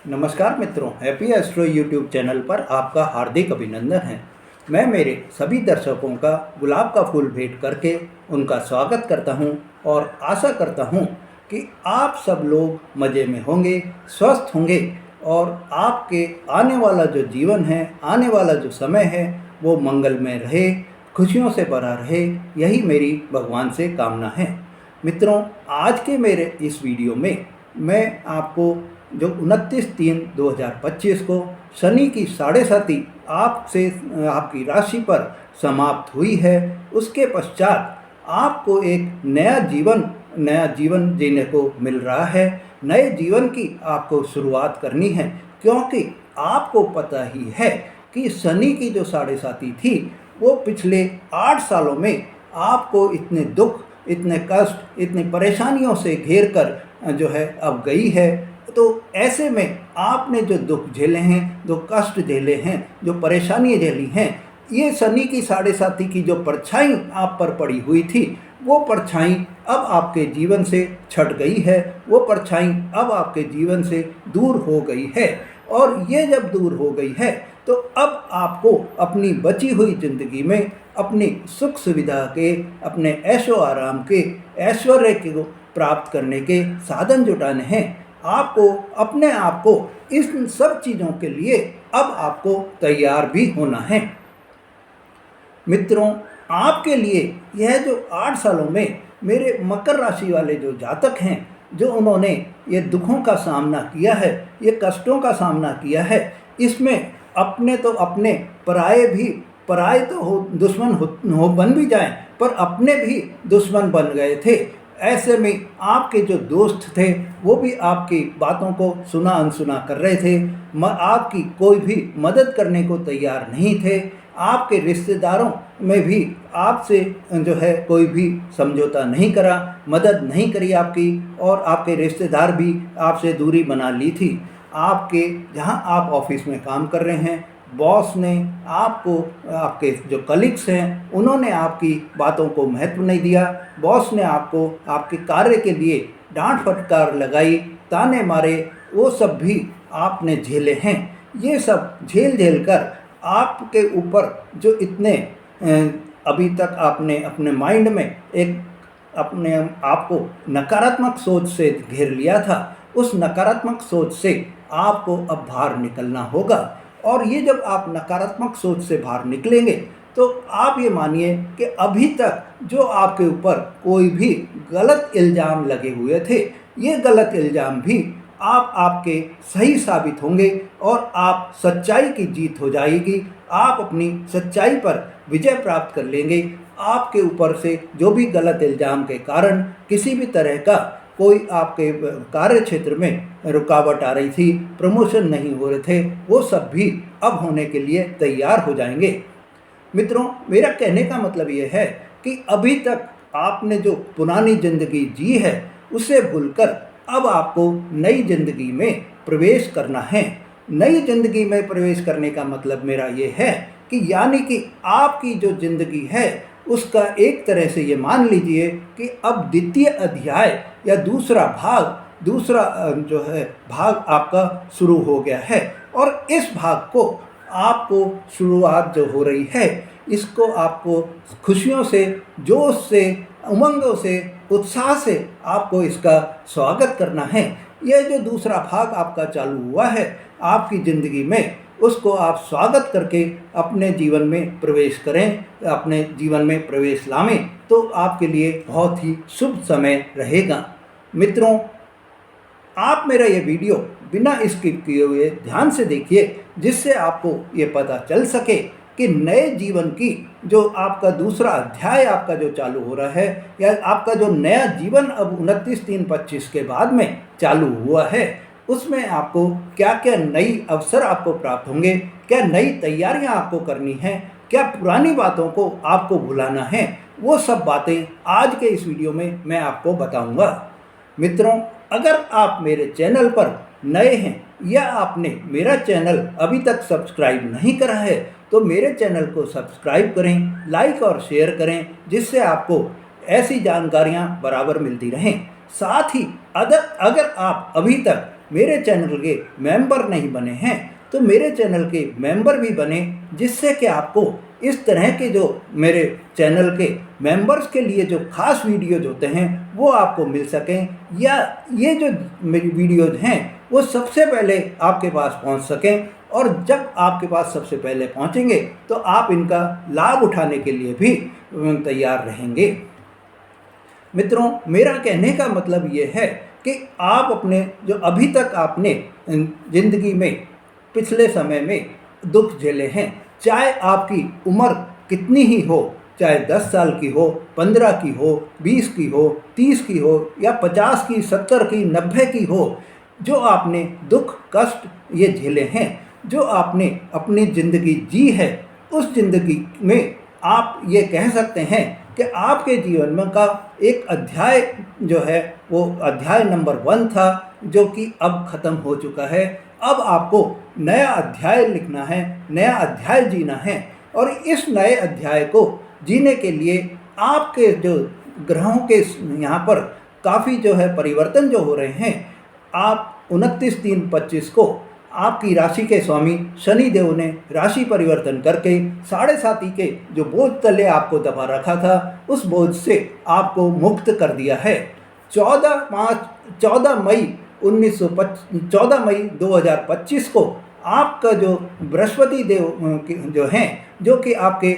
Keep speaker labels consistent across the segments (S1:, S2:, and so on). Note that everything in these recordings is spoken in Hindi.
S1: नमस्कार मित्रों, हैप्पी एस्ट्रो यूट्यूब चैनल पर आपका हार्दिक अभिनंदन है। मैं मेरे सभी दर्शकों का गुलाब का फूल भेंट करके उनका स्वागत करता हूं और आशा करता हूं कि आप सब लोग मज़े में होंगे, स्वस्थ होंगे और आपके आने वाला जो जीवन है, आने वाला जो समय है वो मंगलमय रहे, खुशियों से भरा रहे, यही मेरी भगवान से कामना है। मित्रों, आज के मेरे इस वीडियो में मैं आपको जो 29/3/2025 को शनि की साढ़े साती आपसे आपकी राशि पर समाप्त हुई है, उसके पश्चात आपको एक नया जीवन जीने को मिल रहा है। नए जीवन की आपको शुरुआत करनी है, क्योंकि आपको पता ही है कि शनि की जो साढ़े साती थी वो पिछले 8 सालों में आपको इतने दुख, इतने कष्ट, इतनी परेशानियों से घेर कर जो है अब गई है। तो ऐसे में आपने जो दुख झेले हैं, जो कष्ट झेले हैं, जो परेशानियाँ झेली हैं, ये शनि की साढ़े साती की जो परछाई आप पर पड़ी हुई थी, वो परछाई अब आपके जीवन से छट गई है, वो परछाई अब आपके जीवन से दूर हो गई है। और ये जब दूर हो गई है तो अब आपको अपनी बची हुई ज़िंदगी में अपनी सुख सुविधा के, अपने ऐशो आराम के, ऐश्वर्य को प्राप्त करने के साधन जुटाने हैं। आपको अपने आप को इस सब चीज़ों के लिए अब आपको तैयार भी होना है। मित्रों, आपके लिए यह जो 8 सालों में मेरे मकर राशि वाले जो जातक हैं, जो उन्होंने ये दुखों का सामना किया है, ये कष्टों का सामना किया है, इसमें अपने तो अपने, पराए तो दुश्मन बन भी जाएं, पर अपने भी दुश्मन बन गए थे। ऐसे में आपके जो दोस्त थे वो भी आपकी बातों को सुना अनसुना कर रहे थे, आपकी कोई भी मदद करने को तैयार नहीं थे। आपके रिश्तेदारों में भी आपसे जो है कोई भी समझौता नहीं करा, मदद नहीं करी आपकी, और आपके रिश्तेदार भी आपसे दूरी बना ली थी। आपके जहां आप ऑफिस में काम कर रहे हैं, बॉस ने आपको, आपके जो कलीग्स हैं, उन्होंने आपकी बातों को महत्व नहीं दिया। बॉस ने आपको आपके कार्य के लिए डांट फटकार लगाई, ताने मारे, वो सब भी आपने झेले हैं। ये सब झेल कर आपके ऊपर जो इतने अभी तक आपने अपने माइंड में एक अपने आप को नकारात्मक सोच से घेर लिया था, उस नकारात्मक सोच से आपको अब बाहर निकलना होगा। और ये जब आप नकारात्मक सोच से बाहर निकलेंगे तो आप ये मानिए कि अभी तक जो आपके ऊपर कोई भी गलत इल्ज़ाम लगे हुए थे, ये गलत इल्ज़ाम भी आपके सही साबित होंगे और आप सच्चाई की जीत हो जाएगी। आप अपनी सच्चाई पर विजय प्राप्त कर लेंगे। आपके ऊपर से जो भी गलत इल्ज़ाम के कारण किसी भी तरह का कोई आपके कार्य क्षेत्र में रुकावट आ रही थी, प्रमोशन नहीं हो रहे थे, वो सब भी अब होने के लिए तैयार हो जाएंगे। मित्रों, मेरा कहने का मतलब ये है कि अभी तक आपने जो पुरानी ज़िंदगी जी है, उसे भूलकर अब आपको नई ज़िंदगी में प्रवेश करना है। नई ज़िंदगी में प्रवेश करने का मतलब मेरा ये है कि यानी कि आपकी जो ज़िंदगी है उसका एक तरह से ये मान लीजिए कि अब द्वितीय अध्याय या दूसरा जो है भाग आपका शुरू हो गया है। और इस भाग को आपको शुरुआत जो हो रही है, इसको आपको खुशियों से, जोश से, उमंगों से, उत्साह से आपको इसका स्वागत करना है। यह जो दूसरा भाग आपका चालू हुआ है आपकी ज़िंदगी में, उसको आप स्वागत करके अपने जीवन में प्रवेश करें, अपने जीवन में प्रवेश लावें, तो आपके लिए बहुत ही शुभ समय रहेगा। मित्रों, आप मेरा ये वीडियो बिना स्किप किए हुए ध्यान से देखिए, जिससे आपको ये पता चल सके कि नए जीवन की जो आपका दूसरा अध्याय आपका जो चालू हो रहा है, या आपका जो नया जीवन अब 29/3/25 के बाद में चालू हुआ है, उसमें आपको क्या क्या नई अवसर आपको प्राप्त होंगे, क्या नई तैयारियां आपको करनी हैं, क्या पुरानी बातों को आपको भुलाना है, वो सब बातें आज के इस वीडियो में मैं आपको बताऊंगा। मित्रों, अगर आप मेरे चैनल पर नए हैं या आपने मेरा चैनल अभी तक सब्सक्राइब नहीं करा है, तो मेरे चैनल को सब्सक्राइब करें, लाइक और शेयर करें, जिससे आपको ऐसी जानकारियां बराबर मिलती रहें। साथ ही अगर आप अभी तक मेरे चैनल के मेंबर नहीं बने हैं तो मेरे चैनल के मेंबर भी बने, जिससे कि आपको इस तरह के जो मेरे चैनल के मेंबर्स के लिए जो खास वीडियोज होते हैं वो आपको मिल सकें, या ये जो मेरी वीडियोज हैं वो सबसे पहले आपके पास पहुंच सकें। और जब आपके पास सबसे पहले पहुंचेंगे तो आप इनका लाभ उठाने के लिए भी तैयार रहेंगे। मित्रों, मेरा कहने का मतलब ये है कि आप अपने जो अभी तक आपने ज़िंदगी में पिछले समय में दुख झेले हैं, चाहे आपकी उम्र कितनी ही हो, चाहे 10 साल की हो, 15 की हो, 20 की हो, 30 की हो, या 50 की, 70 की, 90 की हो, जो आपने दुख कष्ट ये झेले हैं, जो आपने अपनी ज़िंदगी जी है, उस ज़िंदगी में आप ये कह सकते हैं कि आपके जीवन में का एक अध्याय जो है वो अध्याय नंबर 1 था, जो कि अब ख़त्म हो चुका है। अब आपको नया अध्याय लिखना है, नया अध्याय जीना है, और इस नए अध्याय को जीने के लिए आपके जो ग्रहों के यहाँ पर काफ़ी जो है परिवर्तन जो हो रहे हैं। आप 29/3/25 को आपकी राशि के स्वामी शनि देव ने राशि परिवर्तन करके 7.5 के जो बोझ तले आपको दबा रखा था, उस बोझ से आपको मुक्त कर दिया है। 14 मई 2025 को आपका जो बृहस्पति देव जो हैं, जो कि आपके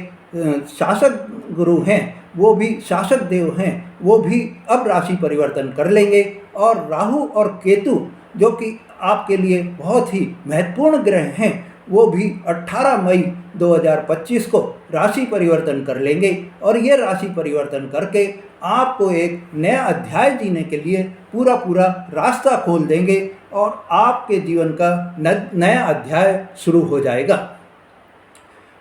S1: शासक गुरु हैं, वो भी शासक देव हैं, वो भी अब राशि परिवर्तन कर लेंगे। और राहु और केतु जो कि आपके लिए बहुत ही महत्वपूर्ण ग्रह हैं, वो भी 18 मई 2025 को राशि परिवर्तन कर लेंगे, और ये राशि परिवर्तन करके आपको एक नया अध्याय जीने के लिए पूरा रास्ता खोल देंगे, और आपके जीवन का नया अध्याय शुरू हो जाएगा।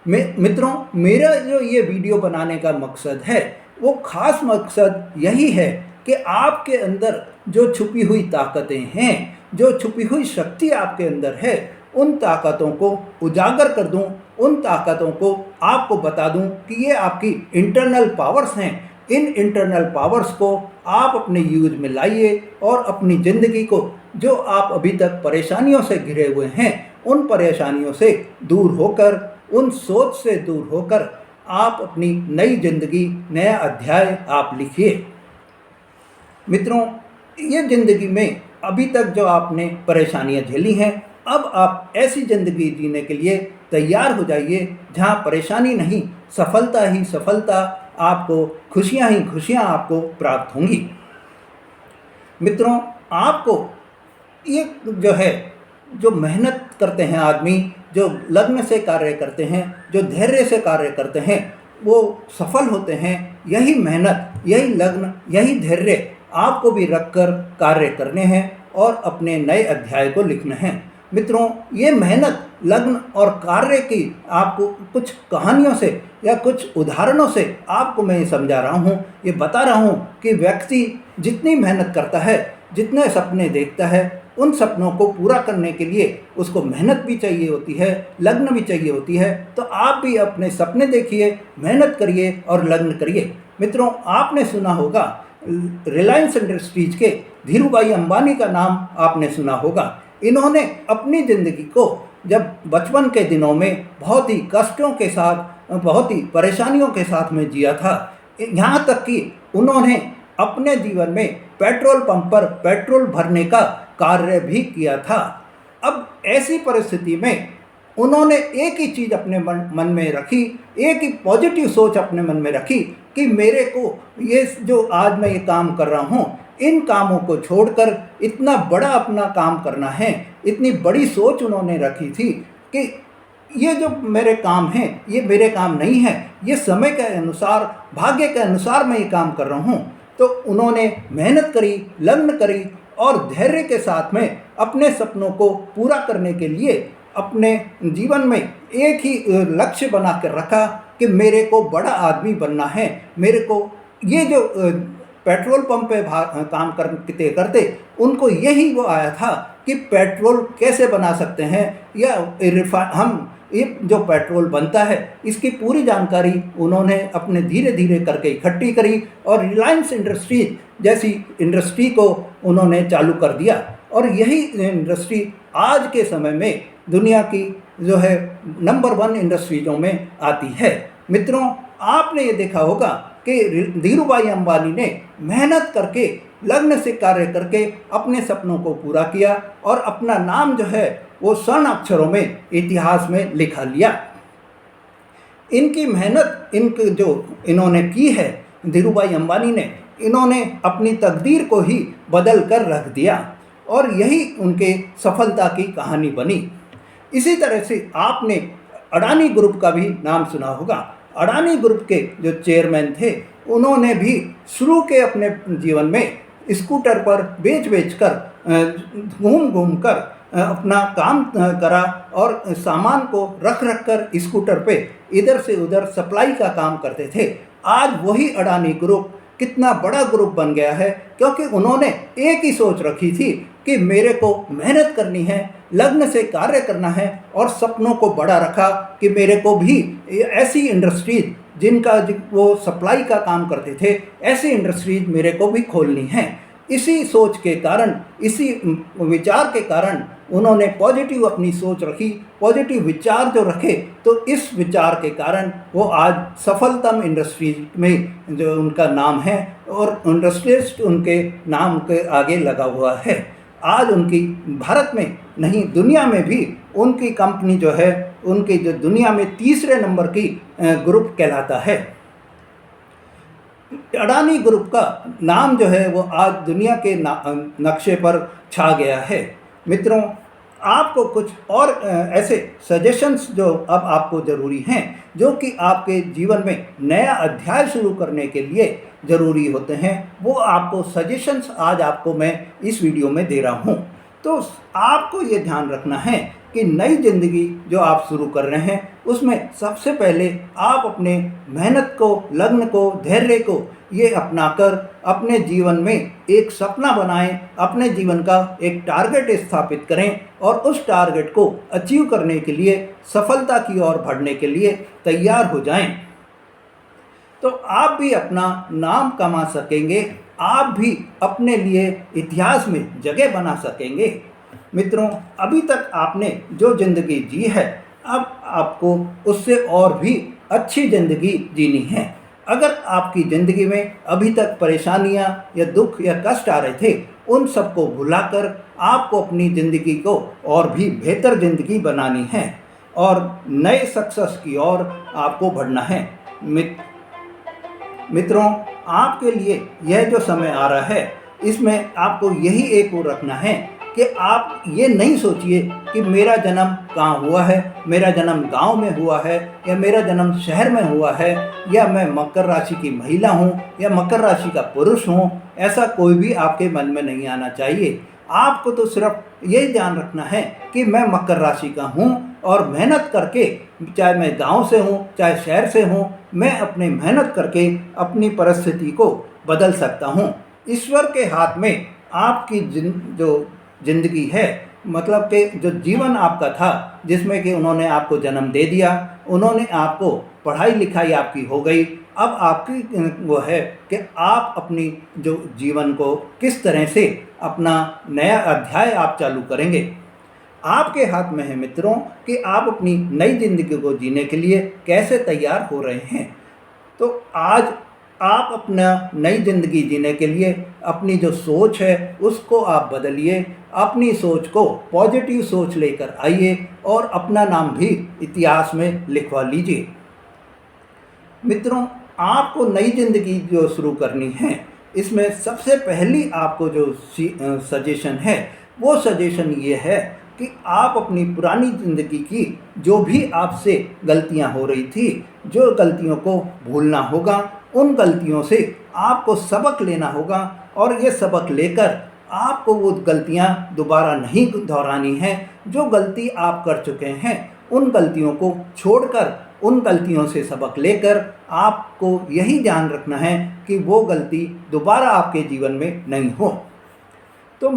S1: मित्रों, मेरा जो ये वीडियो बनाने का मकसद है, वो खास मकसद यही है कि आपके अंदर जो छुपी हुई ताकतें हैं, जो छुपी हुई शक्ति आपके अंदर है, उन ताकतों को उजागर कर दूं, उन ताकतों को आपको बता दूं कि ये आपकी इंटरनल पावर्स हैं। इन इंटरनल पावर्स को आप अपने यूज में लाइए, और अपनी ज़िंदगी को, जो आप अभी तक परेशानियों से घिरे हुए हैं, उन परेशानियों से दूर होकर, उन सोच से दूर होकर आप अपनी नई ज़िंदगी, नया अध्याय आप लिखिए। मित्रों, ये ज़िंदगी में अभी तक जो आपने परेशानियां झेली हैं, अब आप ऐसी ज़िंदगी जीने के लिए तैयार हो जाइए जहां परेशानी नहीं, सफलता ही सफलता, आपको खुशियां ही खुशियां आपको प्राप्त होंगी। मित्रों, आपको ये जो है, जो मेहनत करते हैं आदमी, जो लग्न से कार्य करते हैं, जो धैर्य से कार्य करते हैं, वो सफल होते हैं। यही मेहनत, यही लग्न, यही धैर्य आपको भी रखकर कार्य करने हैं और अपने नए अध्याय को लिखना है। मित्रों, ये मेहनत, लग्न और कार्य की आपको कुछ कहानियों से या कुछ उदाहरणों से आपको मैं ये समझा रहा हूँ, ये बता रहा हूँ कि व्यक्ति जितनी मेहनत करता है, जितने सपने देखता है, उन सपनों को पूरा करने के लिए उसको मेहनत भी चाहिए होती है, लग्न भी चाहिए होती है। तो आप भी अपने सपने देखिए, मेहनत करिए और लग्न करिए। मित्रों, आपने सुना होगा रिलायंस इंडस्ट्रीज के धीरू भाई अंबानी का नाम आपने सुना होगा। इन्होंने अपनी ज़िंदगी को जब बचपन के दिनों में बहुत ही कष्टों के साथ, बहुत ही परेशानियों के साथ में जिया था। यहाँ तक कि उन्होंने अपने जीवन में पेट्रोल पंप पर पेट्रोल भरने का कार्य भी किया था। अब ऐसी परिस्थिति में उन्होंने एक ही चीज़ अपने मन में रखी, एक ही पॉजिटिव सोच अपने मन में रखी कि मेरे को ये जो आज मैं ये काम कर रहा हूँ, इन कामों को छोड़कर इतना बड़ा अपना काम करना है। इतनी बड़ी सोच उन्होंने रखी थी कि ये जो मेरे काम हैं, ये मेरे काम नहीं है, ये समय के अनुसार, भाग्य के अनुसार मैं ये काम कर रहा हूँ। तो उन्होंने मेहनत करी, लग्न करी और धैर्य के साथ में अपने सपनों को पूरा करने के लिए अपने जीवन में एक ही लक्ष्य बना कर रखा कि मेरे को बड़ा आदमी बनना है। मेरे को ये जो पेट्रोल पंप पे काम करते करते उनको यही वो आया था कि पेट्रोल कैसे बना सकते हैं, या हम ये जो पेट्रोल बनता है इसकी पूरी जानकारी उन्होंने अपने धीरे धीरे करके इकट्ठी करी और रिलायंस इंडस्ट्रीज जैसी इंडस्ट्री को उन्होंने चालू कर दिया। और यही इंडस्ट्री आज के समय में दुनिया की जो है नंबर 1 इंडस्ट्रीजों में आती है। मित्रों, आपने ये देखा होगा कि धीरूभाई अंबानी ने मेहनत करके, लगन से कार्य करके अपने सपनों को पूरा किया और अपना नाम जो है वो स्वर्ण अक्षरों में इतिहास में लिखा लिया। इनकी मेहनत, इनके जो इन्होंने की है धीरूभाई अंबानी ने, इन्होंने अपनी तकदीर को ही बदल कर रख दिया और यही उनके सफलता की कहानी बनी। इसी तरह से आपने अडानी ग्रुप का भी नाम सुना होगा। अडानी ग्रुप के जो चेयरमैन थे, उन्होंने भी शुरू के अपने जीवन में स्कूटर पर बेच कर, घूम घूम कर अपना काम करा और सामान को रख कर स्कूटर पे इधर से उधर सप्लाई का काम करते थे। आज वही अडानी ग्रुप कितना बड़ा ग्रुप बन गया है, क्योंकि उन्होंने एक ही सोच रखी थी कि मेरे को मेहनत करनी है, लगन से कार्य करना है और सपनों को बड़ा रखा कि मेरे को भी ऐसी इंडस्ट्रीज जिनका वो सप्लाई का काम करते थे, ऐसी इंडस्ट्रीज मेरे को भी खोलनी है। इसी सोच के कारण, इसी विचार के कारण उन्होंने पॉजिटिव अपनी सोच रखी, पॉजिटिव विचार जो रखे, तो इस विचार के कारण वो आज सफलतम इंडस्ट्रीज में जो उनका नाम है और इंडस्ट्रियलिस्ट उनके नाम के आगे लगा हुआ है। आज उनकी भारत में नहीं, दुनिया में भी उनकी कंपनी जो है, उनकी जो दुनिया में तीसरे नंबर की ग्रुप कहलाता है। अडानी ग्रुप का नाम जो है वो आज दुनिया के नक्शे पर छा गया है। मित्रों, आपको कुछ और ऐसे सजेशंस जो अब आपको ज़रूरी हैं, जो कि आपके जीवन में नया अध्याय शुरू करने के लिए ज़रूरी होते हैं, वो आपको सजेशंस आज आपको मैं इस वीडियो में दे रहा हूँ। तो आपको ये ध्यान रखना है कि नई ज़िंदगी जो आप शुरू कर रहे हैं, उसमें सबसे पहले आप अपने मेहनत को, लगन को, धैर्य को ये अपनाकर अपने जीवन में एक सपना बनाएं, अपने जीवन का एक टारगेट स्थापित करें और उस टारगेट को अचीव करने के लिए, सफलता की ओर बढ़ने के लिए तैयार हो जाएं। तो आप भी अपना नाम कमा सकेंगे, आप भी अपने लिए इतिहास में जगह बना सकेंगे। मित्रों, अभी तक आपने जो ज़िंदगी जी है, अब आपको उससे और भी अच्छी ज़िंदगी जीनी है। अगर आपकी ज़िंदगी में अभी तक परेशानियां या दुख या कष्ट आ रहे थे, उन सबको भुलाकर आपको अपनी ज़िंदगी को और भी बेहतर ज़िंदगी बनानी है और नए सक्सेस की ओर आपको बढ़ना है। मित्रों, आपके लिए यह जो समय आ रहा है, इसमें आपको यही एक वो रखना है कि आप ये नहीं सोचिए कि मेरा जन्म कहाँ हुआ है, मेरा जन्म गांव में हुआ है या मेरा जन्म शहर में हुआ है, या मैं मकर राशि की महिला हूँ या मकर राशि का पुरुष हूँ। ऐसा कोई भी आपके मन में नहीं आना चाहिए। आपको तो सिर्फ ये ध्यान रखना है कि मैं मकर राशि का हूँ और मेहनत करके, चाहे मैं गांव से हूँ चाहे शहर से हूँ, मैं अपनी मेहनत करके अपनी परिस्थिति को बदल सकता हूँ। ईश्वर के हाथ में आपकी जो ज़िंदगी है, मतलब कि जो जीवन आपका था, जिसमें कि उन्होंने आपको जन्म दे दिया, उन्होंने आपको पढ़ाई लिखाई आपकी हो गई, अब आपकी वो है कि आप अपनी जो जीवन को किस तरह से अपना नया अध्याय आप चालू करेंगे। आपके हाथ में है मित्रों कि आप अपनी नई ज़िंदगी को जीने के लिए कैसे तैयार हो रहे हैं। तो आज आप अपना नई ज़िंदगी जीने के लिए अपनी जो सोच है उसको आप बदलिए, अपनी सोच को पॉजिटिव सोच लेकर आइए और अपना नाम भी इतिहास में लिखवा लीजिए। मित्रों, आपको नई ज़िंदगी जो शुरू करनी है, इसमें सबसे पहली आपको जो सजेशन है, वो सजेशन ये है कि आप अपनी पुरानी ज़िंदगी की जो भी आपसे गलतियां हो रही थी, जो गलतियों को भूलना होगा, उन गलतियों से आपको सबक लेना होगा और ये सबक लेकर आपको वो गलतियां दोबारा नहीं दोहरानी है। जो गलती आप कर चुके हैं, उन गलतियों को छोड़कर, उन गलतियों से सबक लेकर आपको यही ध्यान रखना है कि वो गलती दोबारा आपके जीवन में नहीं हो। तो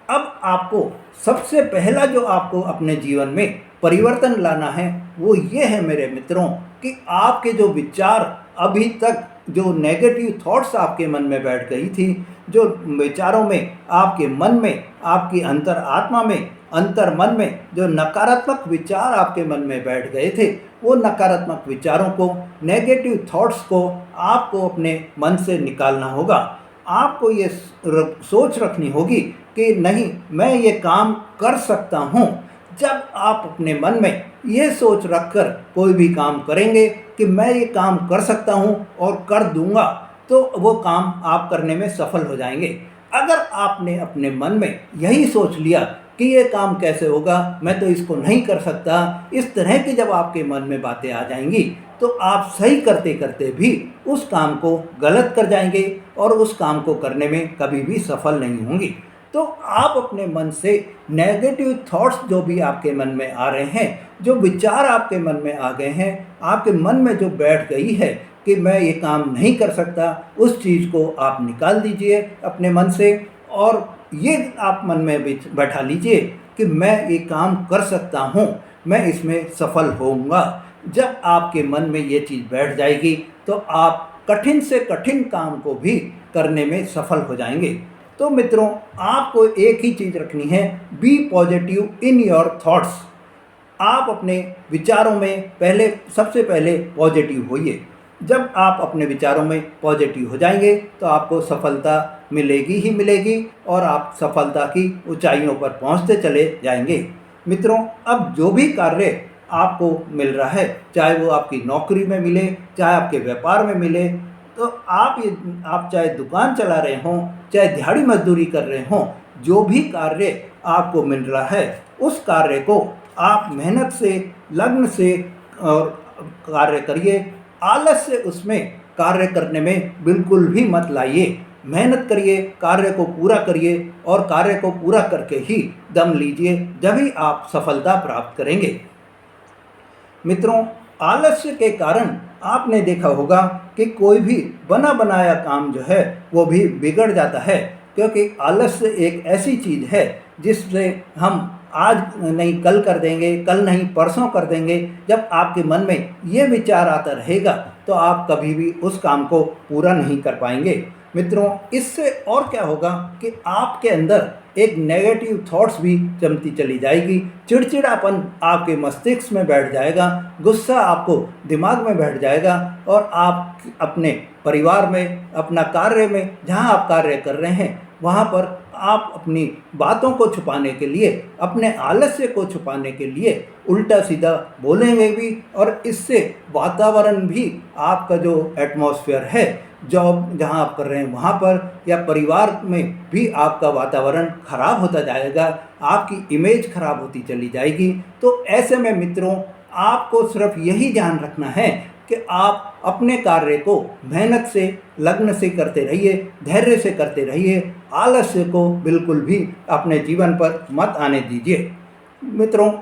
S1: अब आपको सबसे पहला जो आपको अपने जीवन में परिवर्तन लाना है, वो ये है मेरे मित्रों कि आपके जो विचार अभी तक जो नेगेटिव थॉट्स आपके मन में बैठ गई थी, जो विचारों में, आपके मन में, आपकी अंतर आत्मा में, अंतर मन में जो नकारात्मक विचार आपके मन में बैठ गए थे, वो नकारात्मक विचारों को, नेगेटिव थॉट्स को आपको अपने मन से निकालना होगा। आपको ये सोच रखनी होगी कि नहीं, मैं ये काम कर सकता हूँ। जब आप अपने मन में ये सोच रखकर कोई भी काम करेंगे कि मैं ये काम कर सकता हूँ और कर दूंगा, तो वो काम आप करने में सफल हो जाएंगे। अगर आपने अपने मन में यही सोच लिया कि ये काम कैसे होगा, मैं तो इसको नहीं कर सकता, इस तरह की जब आपके मन में बातें आ जाएंगी तो आप सही करते करते भी उस काम को गलत कर जाएंगे और उस काम को करने में कभी भी सफल नहीं होंगे। तो आप अपने मन से नेगेटिव थॉट्स जो भी आपके मन में आ रहे हैं, जो विचार आपके मन में आ गए हैं, आपके मन में जो बैठ गई है कि मैं ये काम नहीं कर सकता, उस चीज़ को आप निकाल दीजिए अपने मन से और ये आप मन में बैठा लीजिए कि मैं ये काम कर सकता हूँ, मैं इसमें सफल होऊंगा। जब आपके मन में ये चीज़ बैठ जाएगी तो आप कठिन से कठिन काम को भी करने में सफल हो जाएंगे। तो मित्रों, आपको एक ही चीज़ रखनी है, be positive in your thoughts. आप अपने विचारों में सबसे पहले पॉजिटिव होइए। जब आप अपने विचारों में पॉजिटिव हो जाएंगे तो आपको सफलता मिलेगी ही मिलेगी और आप सफलता की ऊंचाइयों पर पहुंचते चले जाएंगे। मित्रों, अब जो भी कार्य आपको मिल रहा है, चाहे वो आपकी नौकरी में मिले, चाहे आपके व्यापार में मिले, तो आप चाहे दुकान चला रहे हों, चाहे दिहाड़ी मजदूरी कर रहे हों, जो भी कार्य आपको मिल रहा है, उस कार्य को आप मेहनत से, लगन से और कार्य करिए। आलस्य उसमें कार्य करने में बिल्कुल भी मत लाइए। मेहनत करिए, कार्य को पूरा करिए और कार्य को पूरा करके ही दम लीजिए, जभी आप सफलता प्राप्त करेंगे। मित्रों, आलस्य के कारण आपने देखा होगा कि कोई भी बना बनाया काम जो है वो भी बिगड़ जाता है, क्योंकि आलस्य एक ऐसी चीज़ है जिससे हम आज नहीं कल कर देंगे, कल नहीं परसों कर देंगे। जब आपके मन में ये विचार आता रहेगा तो आप कभी भी उस काम को पूरा नहीं कर पाएंगे। मित्रों, इससे और क्या होगा कि आपके अंदर एक नेगेटिव थॉट्स भी जमती चली जाएगी, चिड़चिड़ापन आपके मस्तिष्क में बैठ जाएगा, गुस्सा आपको दिमाग में बैठ जाएगा और आप अपने परिवार में, अपना कार्य में, जहां आप कार्य कर रहे हैं वहां पर आप अपनी बातों को छुपाने के लिए, अपने आलस्य को छुपाने के लिए उल्टा सीधा बोलेंगे भी, और इससे वातावरण भी, आपका जो एटमॉस्फेयर है, जॉब जहां आप कर रहे हैं वहां पर या परिवार में भी आपका वातावरण खराब होता जाएगा, आपकी इमेज खराब होती चली जाएगी। तो ऐसे में मित्रों, आपको सिर्फ यही ध्यान रखना है कि आप अपने कार्य को मेहनत से, लगन से करते रहिए, धैर्य से करते रहिए, आलस्य को बिल्कुल भी अपने जीवन पर मत आने दीजिए। मित्रों,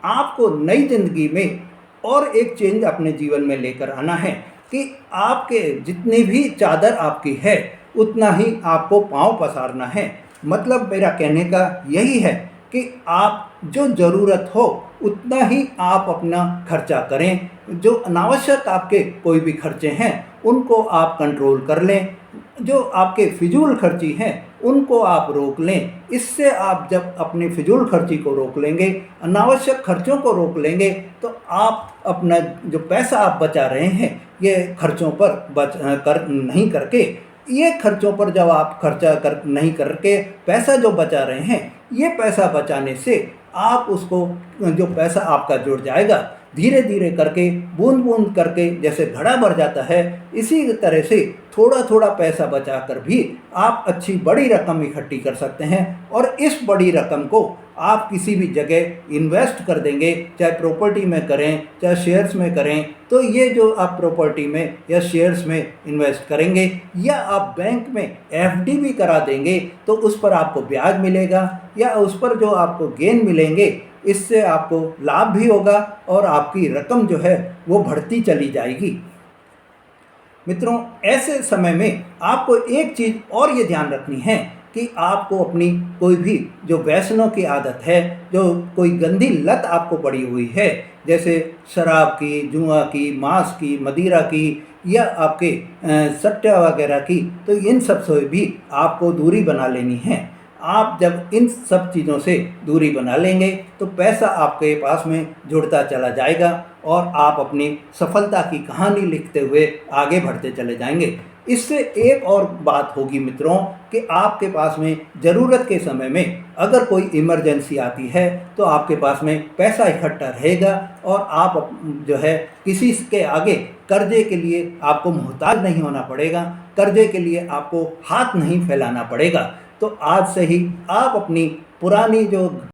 S1: आपको नई जिंदगी में और एक चेंज अपने जीवन में लेकर आना है कि आपके जितनी भी चादर आपकी है उतना ही आपको पाँव पसारना है। मतलब मेरा कहने का यही है कि आप जो ज़रूरत हो उतना ही आप अपना खर्चा करें। जो अनावश्यक आपके कोई भी खर्चे हैं उनको आप कंट्रोल कर लें, जो आपके फिजूल खर्ची हैं उनको आप रोक लें। इससे आप जब अपनी फिजूल खर्ची को रोक लेंगे, अनावश्यक खर्चों को रोक लेंगे, तो आप अपना जो पैसा आप बचा रहे हैं ये खर्चों पर नहीं करके, ये खर्चों पर जब आप खर्चा नहीं करके पैसा जो बचा रहे हैं, ये पैसा बचाने से आप उसको, जो पैसा आपका जुड़ जाएगा, धीरे धीरे करके, बूंद बूंद करके, जैसे घड़ा भर जाता है, इसी तरह से थोड़ा थोड़ा पैसा बचाकर भी आप अच्छी बड़ी रकम इकट्ठी कर सकते हैं। और इस बड़ी रकम को आप किसी भी जगह इन्वेस्ट कर देंगे, चाहे प्रॉपर्टी में करें, चाहे शेयर्स में करें। तो ये जो आप प्रॉपर्टी में या शेयर्स में इन्वेस्ट करेंगे या आप बैंक में एफडी भी करा देंगे तो उस पर आपको ब्याज मिलेगा या उस पर जो आपको गेन मिलेंगे, इससे आपको लाभ भी होगा और आपकी रकम जो है वो बढ़ती चली जाएगी। मित्रों, ऐसे समय में आपको एक चीज़ और ये ध्यान रखनी है कि कि आपको अपनी कोई भी जो व्यसनों की आदत है, जो कोई गंदी लत आपको पड़ी हुई है, जैसे शराब की, जुआ की, मांस की, मदिरा की या आपके सट्टा वगैरह की, तो इन सब से भी आपको दूरी बना लेनी है। आप जब इन सब चीज़ों से दूरी बना लेंगे तो पैसा आपके पास में जुड़ता चला जाएगा और आप अपनी सफलता की कहानी लिखते हुए आगे बढ़ते चले जाएंगे। इससे एक और बात होगी मित्रों कि आपके पास में ज़रूरत के समय में अगर कोई इमरजेंसी आती है तो आपके पास में पैसा इकट्ठा रहेगा और आप जो है किसी के आगे कर्जे के लिए आपको मोहताज नहीं होना पड़ेगा, कर्जे के लिए आपको हाथ नहीं फैलाना पड़ेगा। तो आज से ही आप अपनी पुरानी जो